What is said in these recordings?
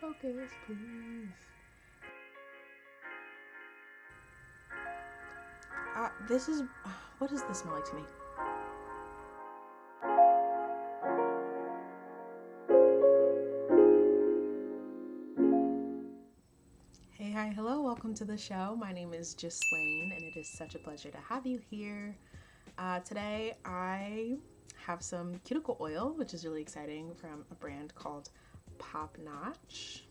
Focus, please. This is, what does this smell like to me? Hey, hi, hello, welcome to the show. My name is Gislaine, and it is such a pleasure to have you here. Today, I have some cuticle oil, which is really exciting, from a brand called Pop Notch.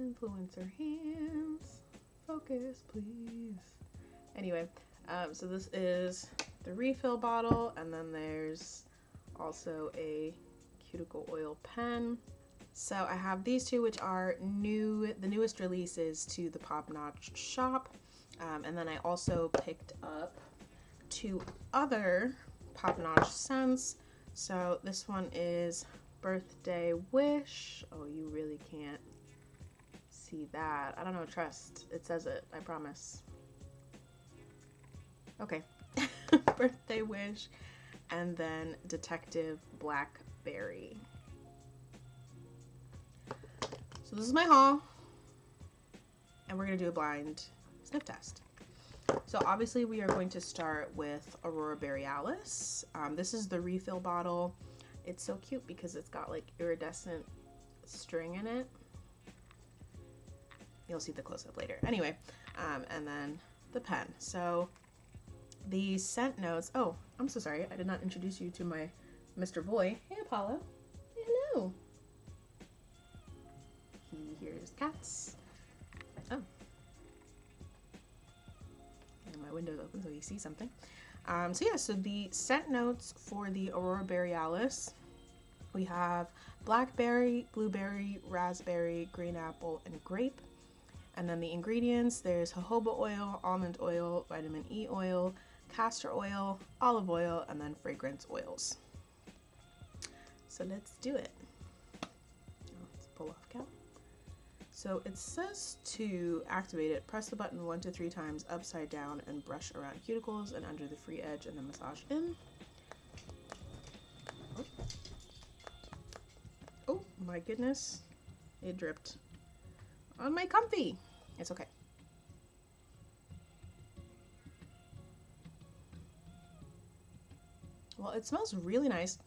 Influencer hands. Focus, please. Anyway, so this is the refill bottle, and then there's also a cuticle oil pen. So I have these two, which are the newest releases to the Pop Notch shop. And then I also picked up two other Pop Notch scents. So this one is Birthday Wish. Oh, you really can't see that. I don't know, trust. It says it, I promise. Okay. Birthday Wish. And then Detective Blackberry. So this is my haul, and we're going to do a blind sniff test. So obviously we are going to start with Aurora berry-ealis. This is the refill bottle. It's so cute because it's got like iridescent string in it. You'll see the close-up later. Anyway, and then the pen. So the scent notes, oh, I'm so sorry. I did not introduce you to my Mr. Boy. Hey, Apollo. Hello. He hears cats. Oh. And my window's open so you see something. So the scent notes for the Aurora berry-ealis, we have blackberry, blueberry, raspberry, green apple, and grape. And then the ingredients, there's jojoba oil, almond oil, vitamin E oil, castor oil, olive oil, and then fragrance oils. So let's do it. Let's pull off cap. So it says to activate it, press the button 1 to 3 times upside down and brush around cuticles and under the free edge and then massage in. Oh my goodness, it dripped on my comfy. It's okay. Well, it smells really nice.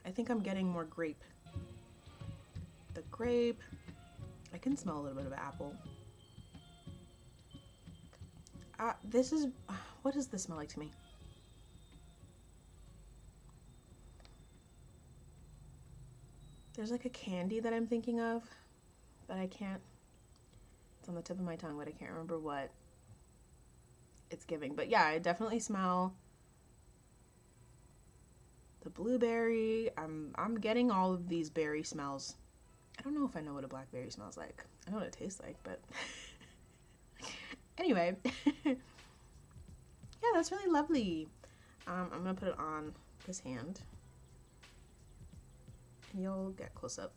I think I'm getting more grape. The grape. I can smell a little bit of apple. What does this smell like to me? There's like a candy that I'm thinking of, but I can't, it's on the tip of my tongue, but I can't remember what it's giving. But yeah, I definitely smell the blueberry. I'm getting all of these berry smells. I don't know if I know what a blackberry smells like. I know what it tastes like, but anyway. Yeah, that's really lovely. I'm gonna put it on this hand. And you'll get close-up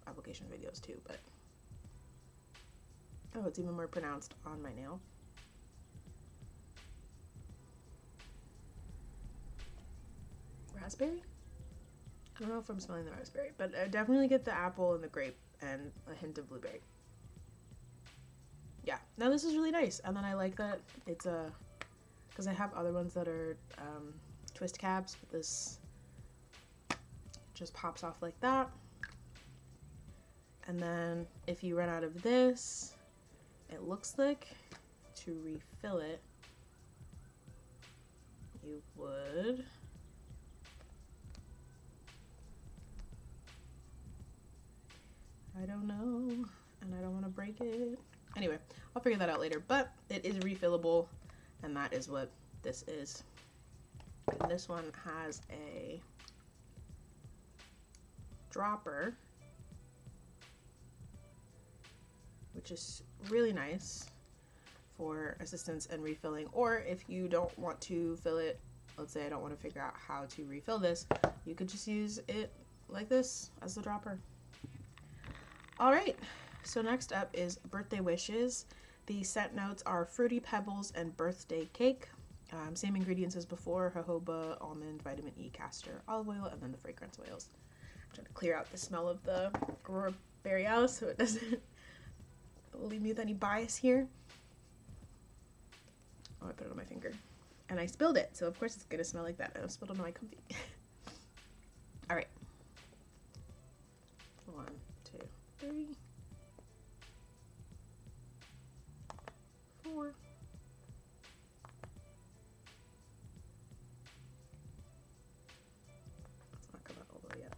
application videos too, but oh, it's even more pronounced on my nail. Raspberry? I don't know if I'm smelling the raspberry, but I definitely get the apple and the grape and a hint of blueberry. Yeah, now this is really nice. And then I like that it's because I have other ones that are twist cabs, but this just pops off like that. And then if you run out of this, it looks like to refill it, you would I don't know, and I don't want to break it. Anyway, I'll figure that out later, but it is refillable, and that is what this is. And this one has a dropper, which is really nice for assistance and refilling, or if you don't want to fill it, let's say I don't want to figure out how to refill this, you could just use it like this as the dropper. All right, so next up is Birthday Wishes. The scent notes are Fruity Pebbles and Birthday Cake. Same ingredients as before, jojoba, almond, vitamin E, castor, olive oil, and then the fragrance oils. trying to clear out the smell of the aurora borealis so it doesn't leave me with any bias here. Oh, I put it on my finger. And I spilled it, so of course it's gonna smell like that. I spilled it on my comfy. All right. 1, 2, 3, 4. Let's not come out all the way yet.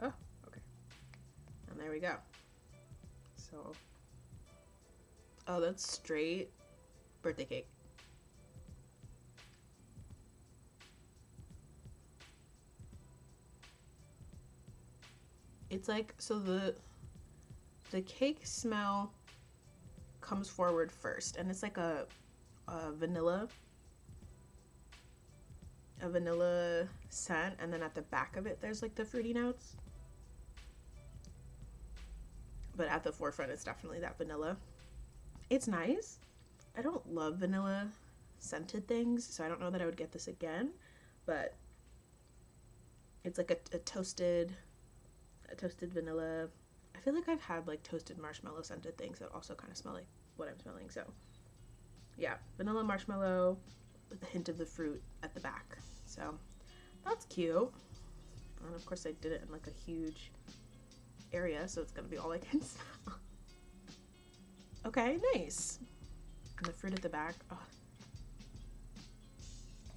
Oh, okay. And there we go. So, oh, that's straight birthday cake. It's like, so the cake smell comes forward first, and it's like a vanilla scent, and then at the back of it there's like the fruity notes, but at the forefront it's definitely that vanilla. It's nice. I don't love vanilla scented things, so I don't know that I would get this again, but it's like a toasted vanilla. I feel like I've had like toasted marshmallow scented things that also kind of smell like what I'm smelling. So yeah, vanilla marshmallow with a hint of the fruit at the back. So that's cute. And of course I did it in like a huge area, so it's gonna be all I can smell. Okay, nice. And the fruit at the back, oh,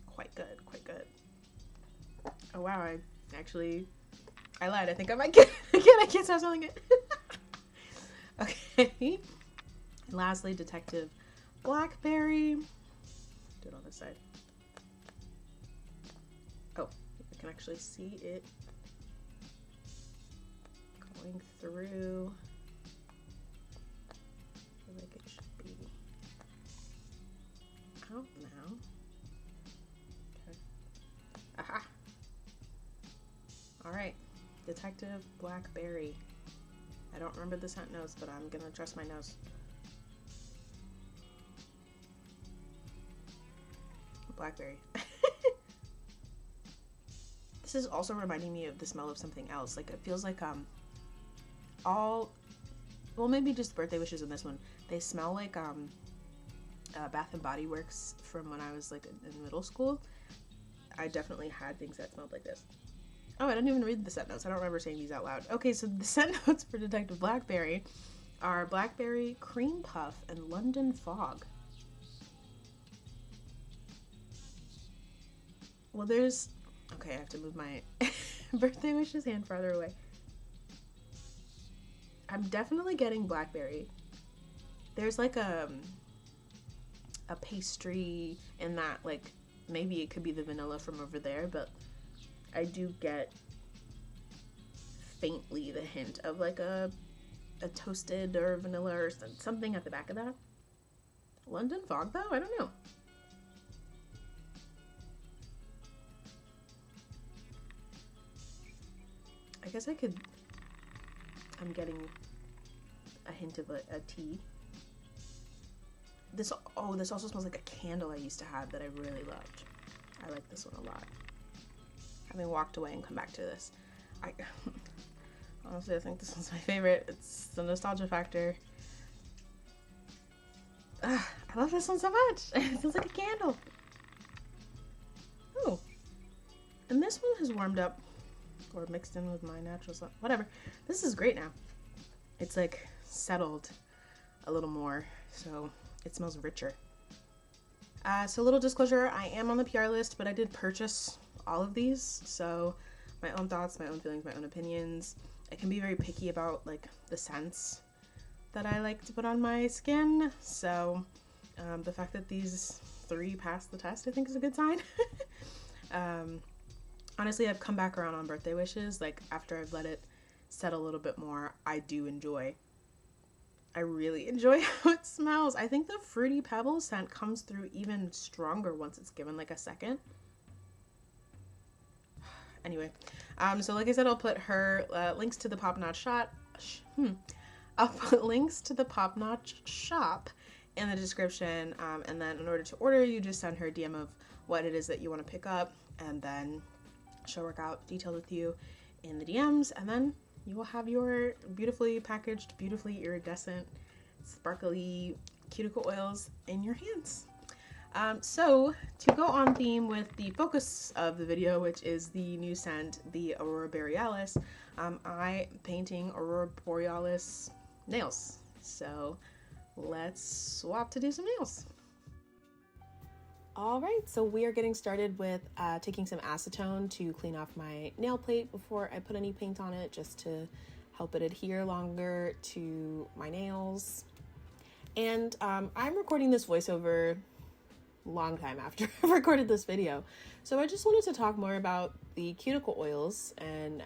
quite good, quite good. Oh wow, I lied. I think I might get it again. I can't stop smelling it. Okay. And lastly, Detective Blackberry. Do it on this side. Oh, I can actually see it going through. I feel like it should be out now. Okay. Aha. All right. Detective Blackberry. I don't remember the scent notes, but I'm gonna trust my nose. Blackberry. This is also reminding me of the smell of something else. Like it feels like well, maybe just birthday wishes in this one. They smell like Bath and Body Works from when I was like in middle school. I definitely had things that smelled like this. Oh, I didn't even read the scent notes. I don't remember saying these out loud. Okay, so the scent notes for Detective Blackberry are Blackberry, Cream Puff, and London Fog. Well, there's... Okay, I have to move my birthday wishes hand farther away. I'm definitely getting Blackberry. There's like a pastry in that, like, maybe it could be the vanilla from over there, but I do get faintly the hint of like a toasted or vanilla or something at the back of that. London Fog though? I don't know. I guess I'm getting a hint of a tea. This also smells like a candle I used to have that I really loved. I like this one a lot. Having walked away and come back to this, honestly, I think this one's my favorite. It's the nostalgia factor. I love this one so much. It feels like a candle. Oh, and this one has warmed up or mixed in with my natural stuff. Whatever. This is great now. It's like settled a little more, so it smells richer. So little disclosure, I am on the PR list, but I did purchase all of these, so my own thoughts, my own feelings, my own opinions. I can be very picky about like the scents that I like to put on my skin, so the fact that these 3 passed the test I think is a good sign. Honestly, I've come back around on birthday wishes. Like after I've let it settle a little bit more, I really enjoy how it smells. I think the Fruity Pebbles scent comes through even stronger once it's given like a second. Anyway, so like I said, I'll put her links to the Pop Notch shop. I'll put links to the Pop Notch shop in the description, and then in order to order, you just send her a DM of what it is that you want to pick up, and then she'll work out details with you in the DMs, and then you will have your beautifully packaged, beautifully iridescent, sparkly cuticle oils in your hands. So to go on theme with the focus of the video, which is the new scent, the Aurora Borealis, I'm painting Aurora Borealis nails. So let's swap to do some nails. All right, so we are getting started with taking some acetone to clean off my nail plate before I put any paint on it, just to help it adhere longer to my nails. And I'm recording this voiceover long time after I recorded this video, so I just wanted to talk more about the cuticle oils and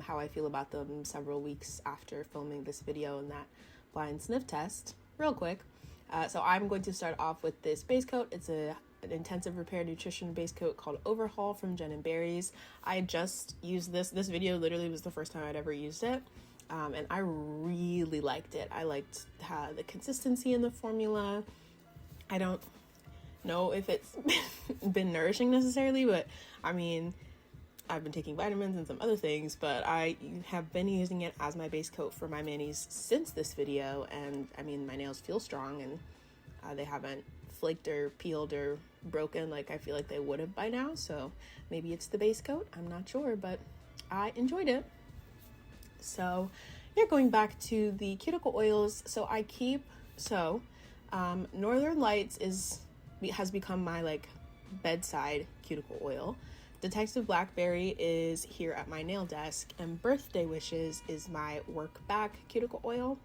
how I feel about them several weeks after filming this video and that blind sniff test real quick. So I'm going to start off with this base coat. It's an intensive repair nutrition base coat called Overhaul from Jen & Barry's. I just used this video literally was the first time I'd ever used it, and I really liked it. I liked the consistency in the formula. I don't know if it's been nourishing necessarily, but I mean, I've been taking vitamins and some other things, but I have been using it as my base coat for my manis since this video, and I mean, my nails feel strong, and they haven't flaked or peeled or broken like I feel like they would have by now. So maybe it's the base coat, I'm not sure, but I enjoyed it. So yeah, going back to the cuticle oils, so Northern Lights has become my like bedside cuticle oil. Detective Blackberry is here at my nail desk, and Birthday Wishes is my work back cuticle oil.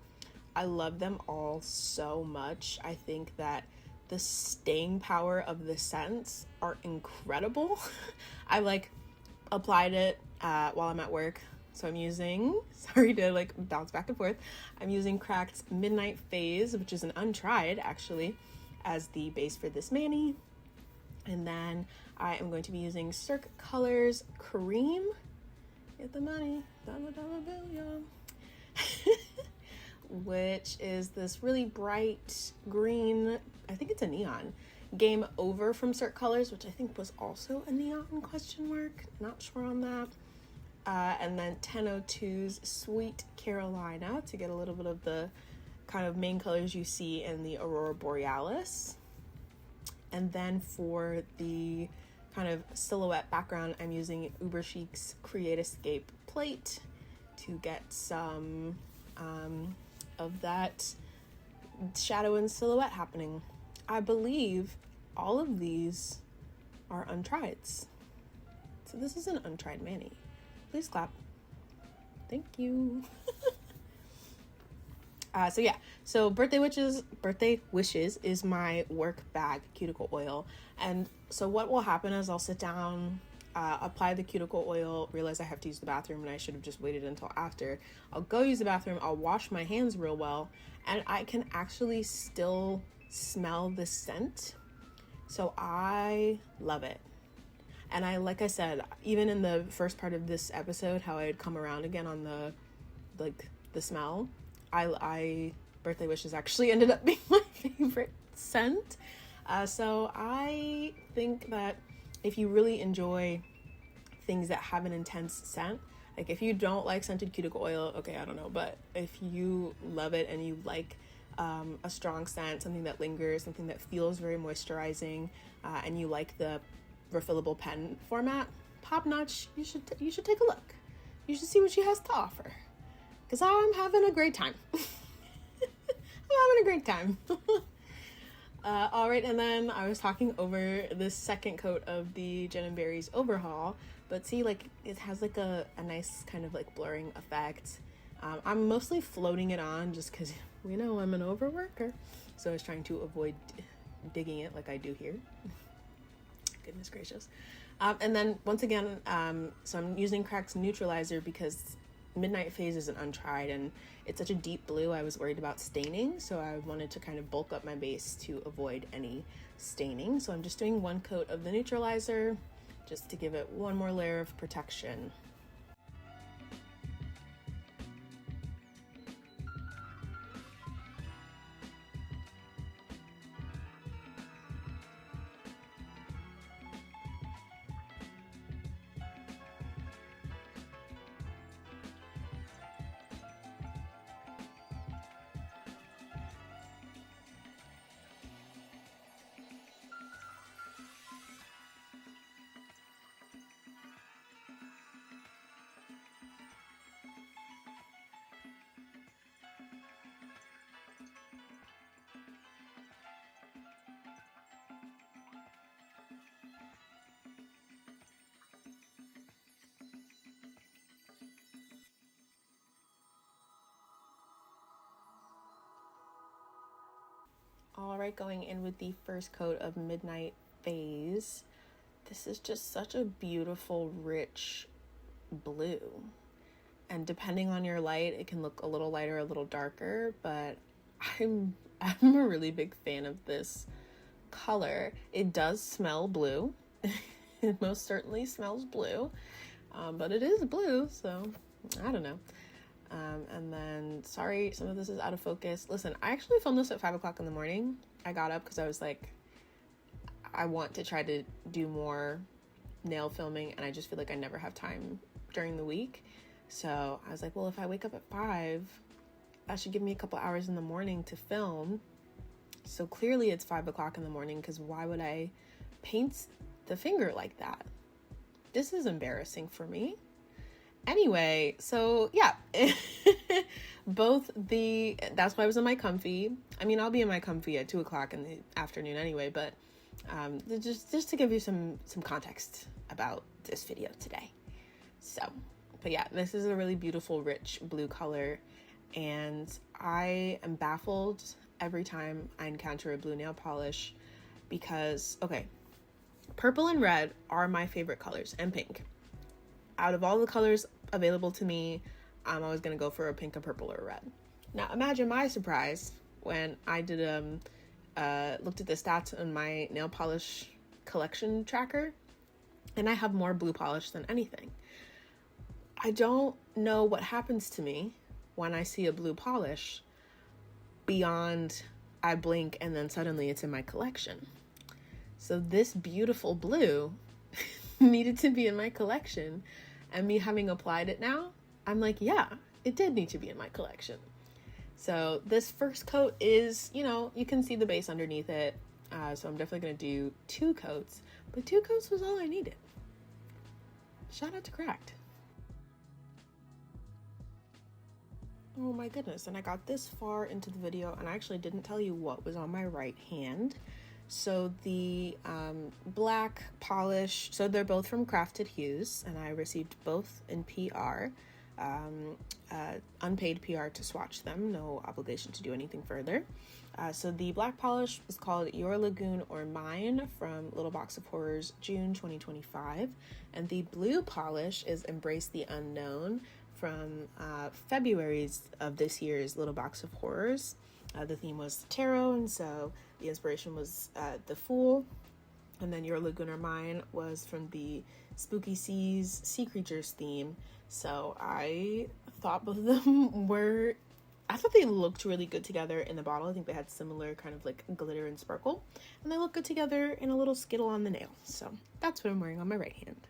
I love them all so much. I think that the staying power of the scents are incredible. I like applied it while I'm at work. So I'm using, sorry to like bounce back and forth, I'm using Cracked Midnight Phase, which is an untried actually, as the base for this mani. And then I am going to be using Cirque Colors Cream. Get the money, dollar bill, which is this really bright green, I think it's a neon, Game Over from Cirque Colors, which I think was also a neon question mark, not sure on that. And then 1002's Sweet Carolina to get a little bit of the kind of main colors you see in the Aurora Borealis. And then for the kind of silhouette background, I'm using Uber Chic's Create Escape plate to get some of that shadow and silhouette happening. I believe all of these are untrieds. So this is an untried mani. Please clap. Thank you. So Birthday Wishes is my work bag cuticle oil. And so what will happen is I'll sit down, apply the cuticle oil, realize I have to use the bathroom and I should have just waited until after. I'll go use the bathroom, I'll wash my hands real well, and I can actually still smell the scent. So I love it. And like I said, even in the first part of this episode, how I had come around again on the smell, Birthday Wishes actually ended up being my favorite scent. So I think that if you really enjoy things that have an intense scent, like if you don't like scented cuticle oil, okay, I don't know, but if you love it and you like a strong scent, something that lingers, something that feels very moisturizing, and you like the refillable pen format, Pop Notch, you should take a look. You should see what she has to offer, because I'm having a great time. I'm having a great time. All right, and then I was talking over this second coat of the Jen & Barry's Overhaul, but see, like, it has like a nice kind of like blurring effect. I'm mostly floating it on just because we know I'm an overworker, so I was trying to avoid digging it like I do here. Goodness gracious. And then once again, so I'm using Crack's Neutralizer because Midnight Phase is an untried and it's such a deep blue. I was worried about staining, so I wanted to kind of bulk up my base to avoid any staining. So I'm just doing one coat of the neutralizer just to give it one more layer of protection. right, going in with the first coat of Midnight Phase. This is just such a beautiful, rich blue. And depending on your light, it can look a little lighter, a little darker, but I'm a really big fan of this color. It does smell blue. It most certainly smells blue, but it is blue, so I don't know. And then, sorry, some of this is out of focus. Listen, I actually filmed this at 5 o'clock in the morning. I got up because I was like, I want to try to do more nail filming, and I just feel like I never have time during the week. So I was like, well, if I wake up at 5, that should give me a couple hours in the morning to film. So clearly it's 5 o'clock in the morning, because why would I paint the finger like that? This is embarrassing for me. Anyway, so yeah, that's why I was in my comfy. I mean, I'll be in my comfy at 2 o'clock in the afternoon anyway, but just to give you some context about this video today. So, but yeah, this is a really beautiful, rich blue color, and I am baffled every time I encounter a blue nail polish because, okay, purple and red are my favorite colors, and pink. Out of all the colors available to me, I'm always going to go for a pink, a purple, or a red. Now, imagine my surprise when I did looked at the stats on my nail polish collection tracker, and I have more blue polish than anything. I don't know what happens to me when I see a blue polish beyond I blink and then suddenly it's in my collection. So this beautiful blue needed to be in my collection, and me having applied it now, I'm like, yeah, it did need to be in my collection. So this first coat is, you can see the base underneath it. So I'm definitely going to do 2 coats, but 2 coats was all I needed. Shout out to Cracked. Oh my goodness, and I got this far into the video and I actually didn't tell you what was on my right hand. So the black polish, so they're both from Crafted Hues, and I received both in PR, unpaid PR to swatch them, no obligation to do anything further. So the black polish was called Your Lagoon or Mine from Little Box of Horrors, June 2025, and the blue polish is Embrace the Unknown from February's of this year's Little Box of Horrors. The theme was tarot, and so the inspiration was the Fool. And then Your Lagoon or Mine was from the Spooky Seas Sea Creatures theme. So I thought both of them I thought they looked really good together in the bottle. I think they had similar kind of like glitter and sparkle. And they look good together in a little skittle on the nail. So that's what I'm wearing on my right hand.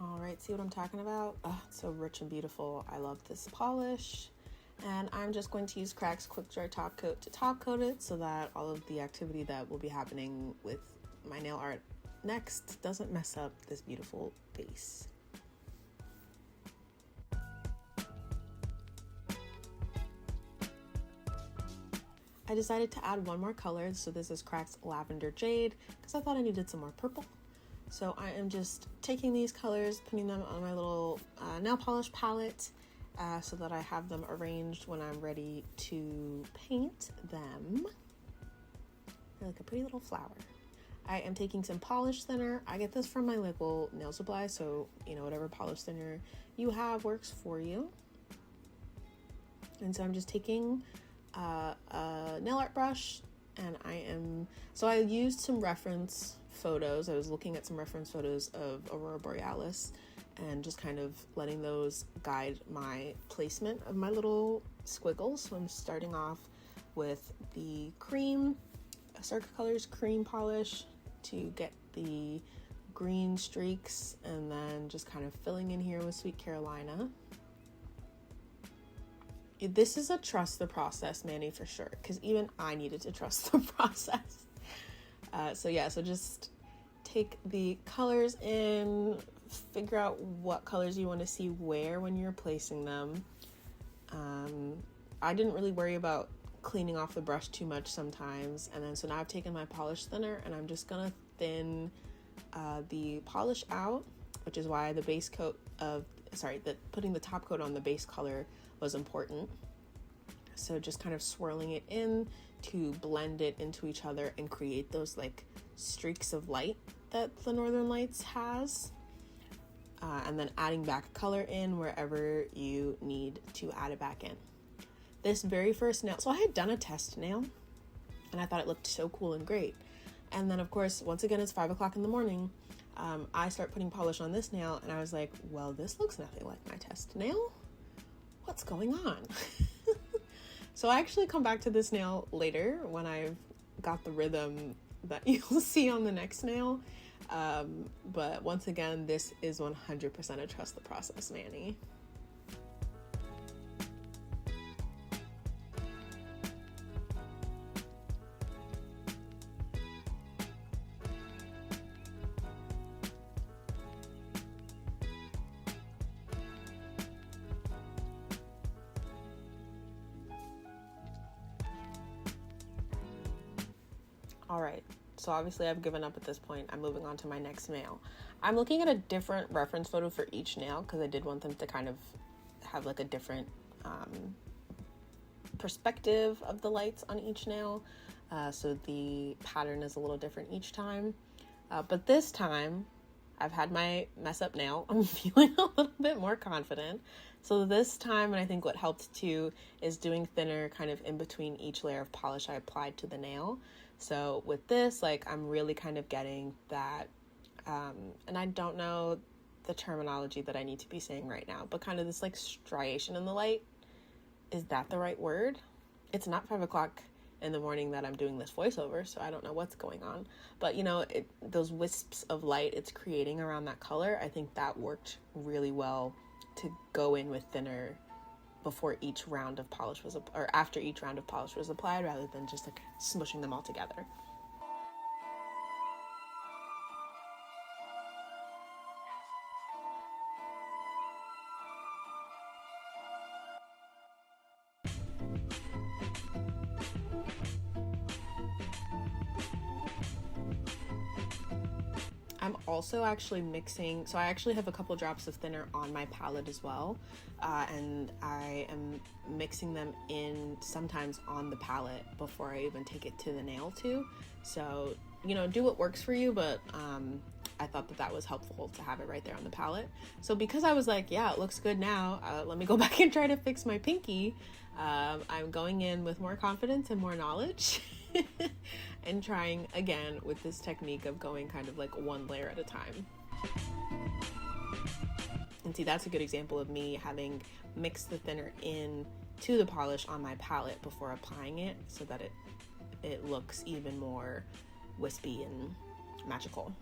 All right, see what I'm talking about? Oh, it's so rich and beautiful. I love this polish. And I'm just going to use Crack's Quick Dry Top Coat to top coat it so that all of the activity that will be happening with my nail art next doesn't mess up this beautiful base. I decided to add one more color, so this is Crack's Lavender Jade, because I thought I needed some more purple. So I am just taking these colors, putting them on my little nail polish palette so that I have them arranged when I'm ready to paint them. They're like a pretty little flower. I am taking some polish thinner. I get this from my local nail supply, so whatever polish thinner you have works for you. And so I'm just taking a nail art brush, and I used some reference photos. I was looking at some reference photos of aurora borealis and just kind of letting those guide my placement of my little squiggles. So I'm starting off with the cream, Circa Colors cream polish to get the green streaks, and then just kind of filling in here with Sweet Carolina. This is a trust the process Manny for sure, because even I needed to trust the process. So just take the colors in, figure out what colors you want to see where when you're placing them. I didn't really worry about cleaning off the brush too much sometimes, and then so now I've taken my polish thinner and I'm just gonna thin the polish out, which is why the base coat putting the top coat on the base color was important. So just kind of swirling it in to blend it into each other and create those like streaks of light that the Northern Lights has, and then adding back color in wherever you need to add it back in. This very first nail, so I had done a test nail and I thought it looked so cool and great. And then of course, once again, it's 5 o'clock in the morning. I start putting polish on this nail and I was like, well, this looks nothing like my test nail. What's going on? So I actually come back to this nail later when I've got the rhythm that you'll see on the next nail. But once again, this is 100% a trust the process, Manny. All right, so obviously I've given up at this point. I'm moving on to my next nail. I'm looking at a different reference photo for each nail because I did want them to kind of have like a different perspective of the lights on each nail. So the pattern is a little different each time. But this time I've had my mess up nail. I'm feeling a little bit more confident. So this time, and I think what helped too, is doing thinner kind of in between each layer of polish I applied to the nail. So with this, like, I'm really kind of getting that, and I don't know the terminology that I need to be saying right now, but kind of this like striation in the light. Is that the right word? It's not 5 o'clock in the morning that I'm doing this voiceover, so I don't know what's going on. But those wisps of light it's creating around that color, I think that worked really well to go in with thinner before each round of polish was or after each round of polish was applied, rather than just like smushing them all together. I'm also actually mixing, so I actually have a couple drops of thinner on my palette as well, and I am mixing them in sometimes on the palette before I even take it to the nail too. So, do what works for you, but I thought that was helpful to have it right there on the palette. So because I was like, yeah, it looks good now, let me go back and try to fix my pinky, I'm going in with more confidence and more knowledge. And trying again with this technique of going kind of like one layer at a time. And see, that's a good example of me having mixed the thinner in to the polish on my palette before applying it, so that it looks even more wispy and magical.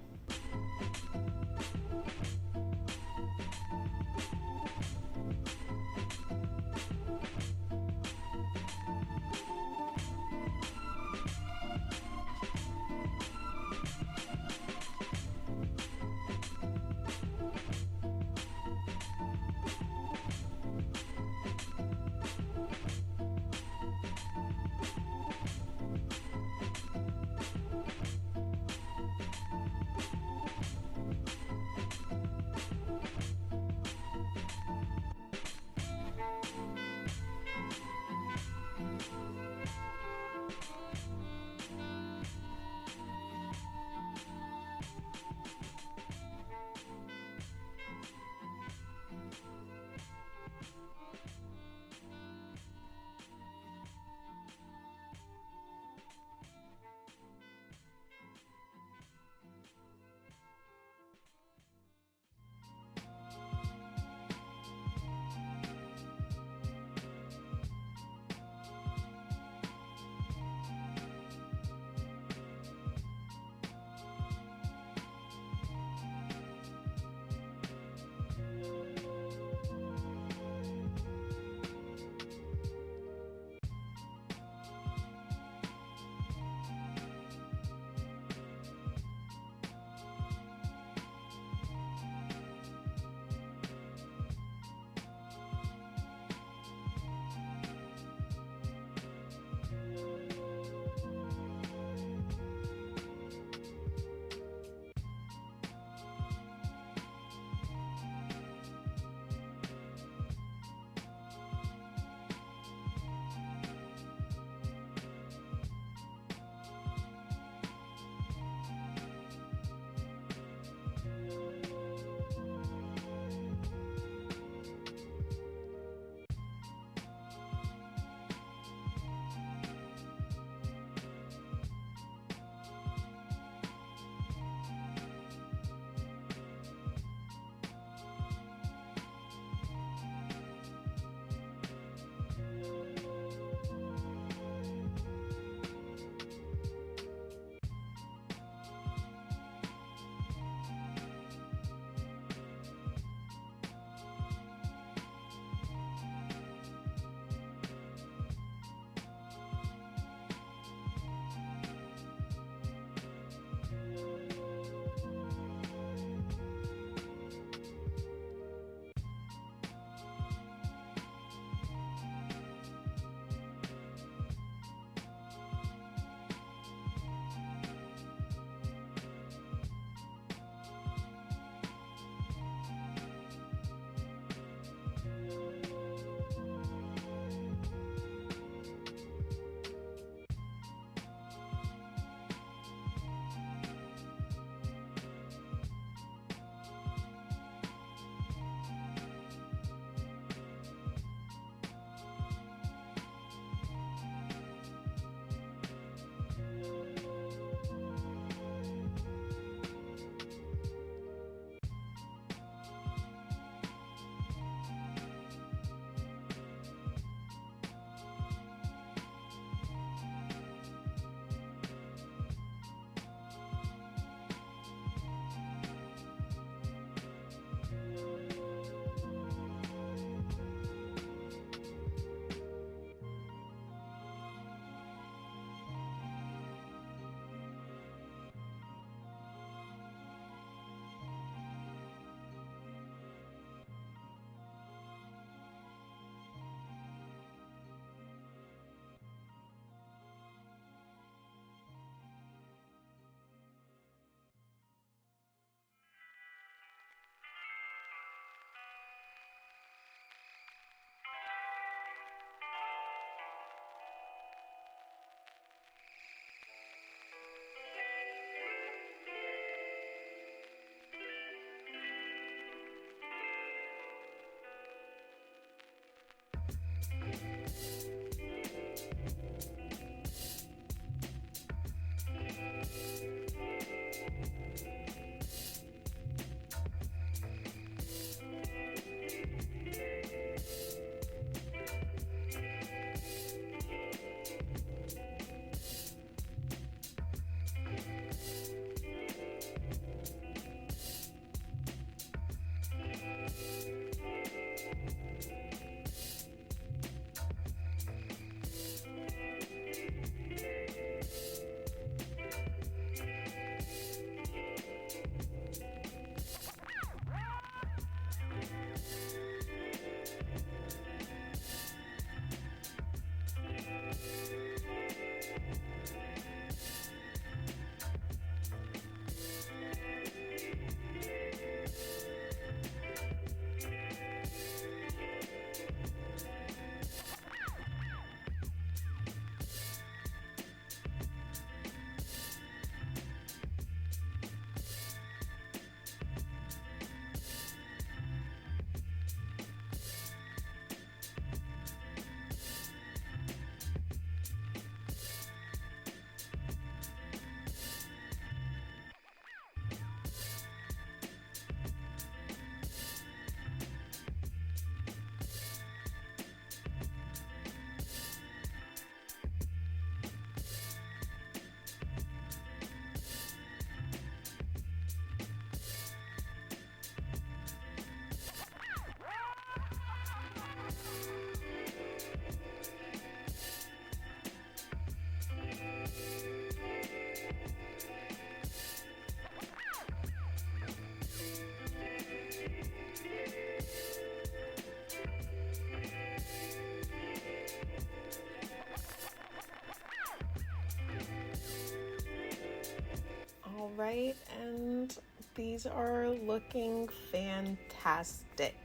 All right, and these are looking fantastic.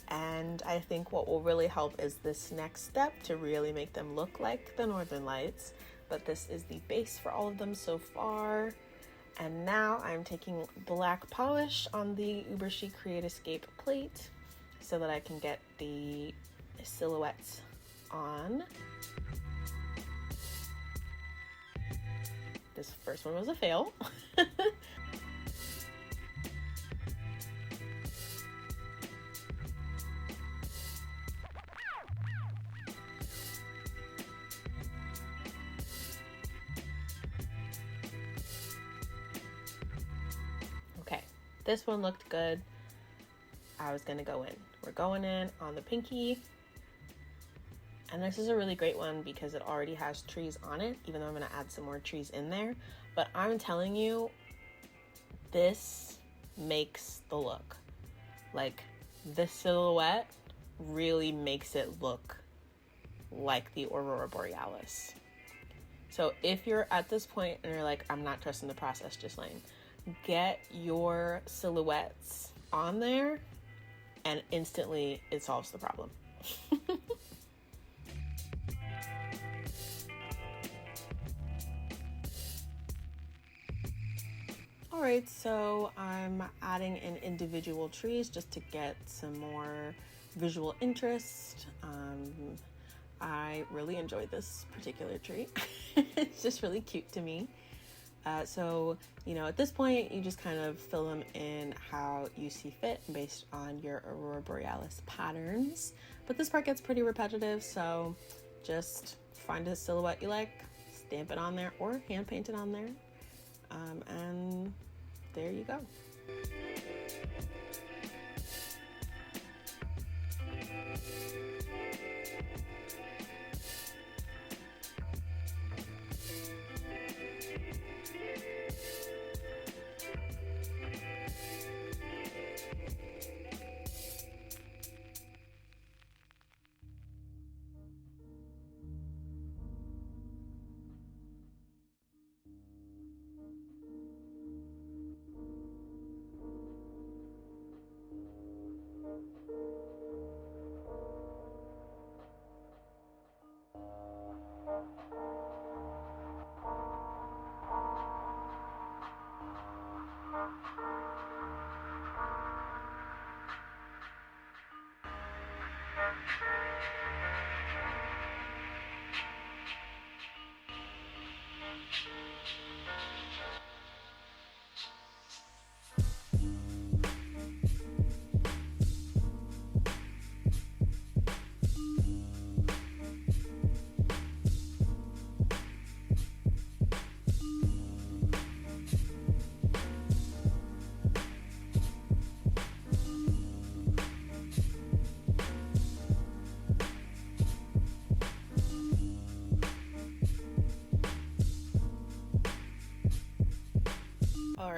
And I think what will really help is this next step to really make them look like the Northern Lights. But this is the base for all of them so far. And now I'm taking black polish on the Uber Chic Create Escape plate so that I can get the silhouettes on. This first one was a fail. Okay, this one looked good. I was gonna go in. We're going in on the pinky. And this is a really great one because it already has trees on it, even though I'm going to add some more trees in there. But I'm telling you, this makes the look. Like, this silhouette really makes it look like the aurora borealis. So if you're at this point and you're like, I'm not trusting the process, Gislaine, get your silhouettes on there and instantly it solves the problem. All right, so I'm adding in individual trees just to get some more visual interest. I really enjoyed this particular tree. It's just really cute to me. So, you know, at this point, you just kind of fill them in how you see fit based on your aurora borealis patterns. But this part gets pretty repetitive, so just find a silhouette you like, stamp it on there or hand paint it on there. And there you go.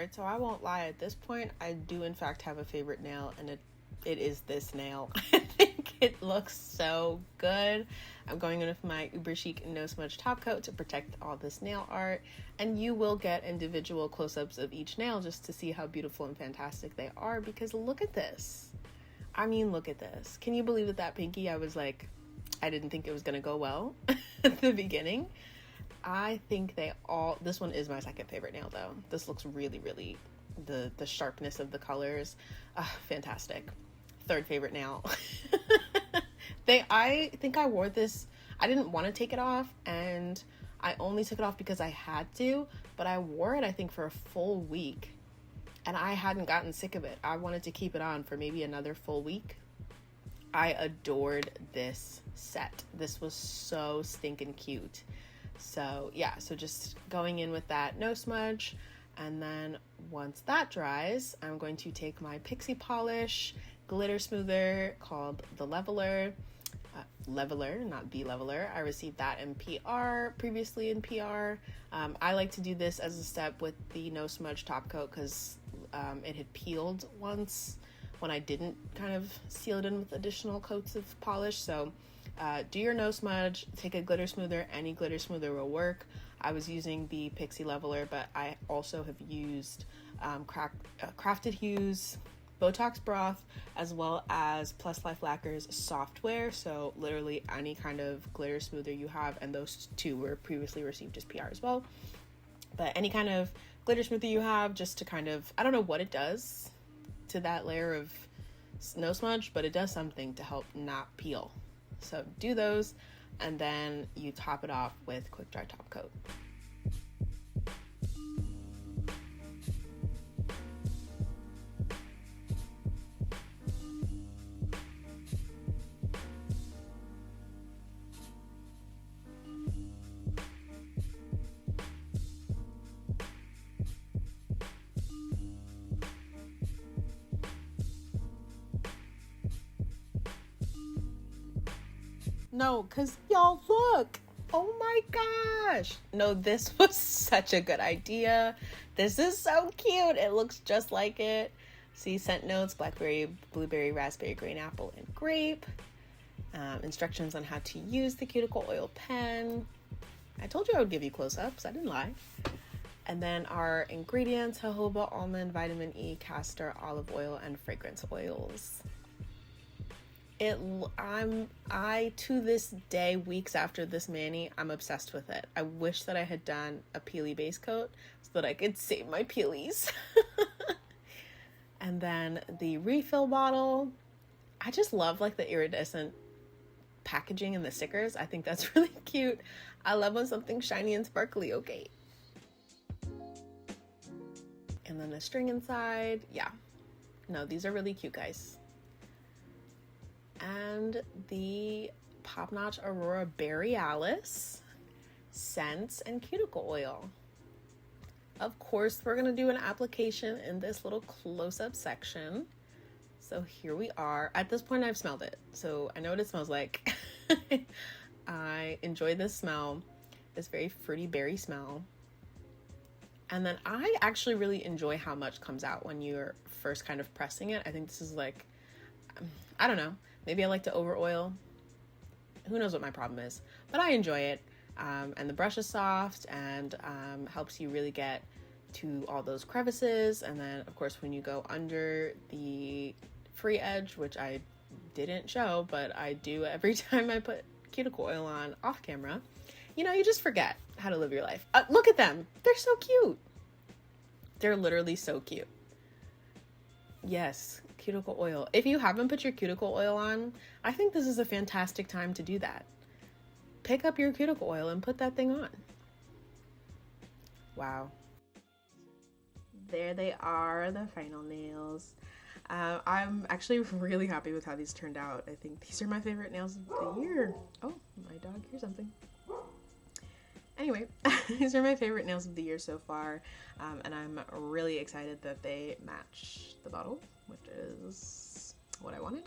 Alright, so I won't lie, at this point, I do in fact have a favorite nail, and it is this nail. I think it looks so good. I'm going in with my Uber Chic No Smudge top coat to protect all this nail art, and you will get individual close-ups of each nail just to see how beautiful and fantastic they are, because look at this. I mean, look at this. Can you believe that pinky, I was like, I didn't think it was gonna go well at the beginning. I think this one is my second favorite nail though. This looks really, really, the sharpness of the colors, fantastic. Third favorite nail. I think I wore this, I didn't want to take it off, and I only took it off because I had to, but I wore it I think for a full week, and I hadn't gotten sick of it. I wanted to keep it on for maybe another full week. I adored this set. This was so stinking cute. So yeah, so just going in with that no smudge, and then once that dries, I'm going to take my Pixie Polish glitter smoother called the Leveler, not the Leveler. I received that in PR, previously in PR. I like to do this as a step with the no smudge top coat because it had peeled once when I didn't kind of seal it in with additional coats of polish. So do your no smudge, take a glitter smoother. Any glitter smoother will work. I was using the Pixie Leveler, but I also have used Crafted Hues Botox Broth, as well as Plus Life Lacquer's software. So literally any kind of glitter smoother you have, and those two were previously received as PR as well. But any kind of glitter smoother you have, just to kind of, I don't know what it does to that layer of no smudge, but it does something to help not peel. So do those, and then you top it off with quick dry top coat. No, because y'all look. Oh my gosh. No, this was such a good idea. This is so cute. It looks just like it. See, scent notes, blackberry, blueberry, raspberry, green apple, and grape. Instructions on how to use the cuticle oil pen. I told you I would give you close-ups. I didn't lie. And then our ingredients: jojoba, almond, vitamin E, castor, olive oil, and fragrance oils. I to this day, weeks after this mani, I'm obsessed with it. I wish that I had done a peely base coat so that I could save my peelies. And then the refill bottle. I just love like the iridescent packaging and the stickers. I think that's really cute. I love when something's shiny and sparkly, okay. And then the string inside. Yeah. No, these are really cute, guys. And the Pop Notch Aurora berry-ealis scents and cuticle oil. Of course, we're going to do an application in this little close-up section. So here we are. At this point, I've smelled it, so I know what it smells like. I enjoy this smell, this very fruity berry smell. And then I actually really enjoy how much comes out when you're first kind of pressing it. I think this is like, I don't know. Maybe I like to over oil. Who knows what my problem is, but I enjoy it. And the brush is soft and helps you really get to all those crevices. And then of course, when you go under the free edge, which I didn't show, but I do every time I put cuticle oil on off camera, you know, you just forget how to live your life. Look at them. They're so cute. They're literally so cute. Yes, cuticle oil. If you haven't put your cuticle oil on, I think this is a fantastic time to do that. Pick up your cuticle oil and put that thing on. Wow. There they are, the final nails. I'm actually really happy with how these turned out. I think these are my favorite nails of the year. Oh, my dog hears something. Anyway, these are my favorite nails of the year so far, and I'm really excited that they match the bottle, which is what I wanted.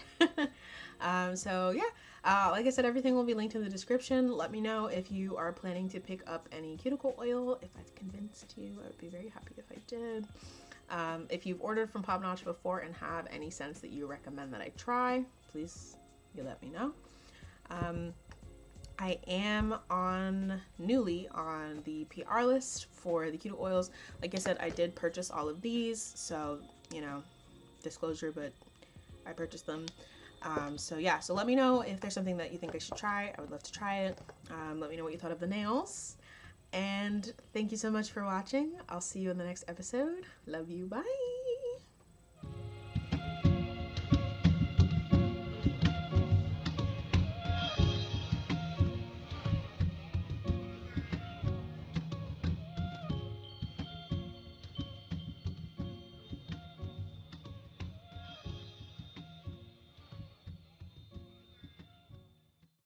So yeah, like I said, everything will be linked in the description. Let me know if you are planning to pick up any cuticle oil. If I've convinced you, I would be very happy if I did. If you've ordered from Pop Notch before and have any scents that you recommend that I try, please you let me know. I am newly on the PR list for the Cuticle oils. Like I said, I did purchase all of these, so, you know, disclosure, but I purchased them. So yeah, so let me know if there's something that you think I should try. I would love to try it. Let me know what you thought of the nails. And thank you so much for watching. I'll see you in the next episode. Love you. Bye.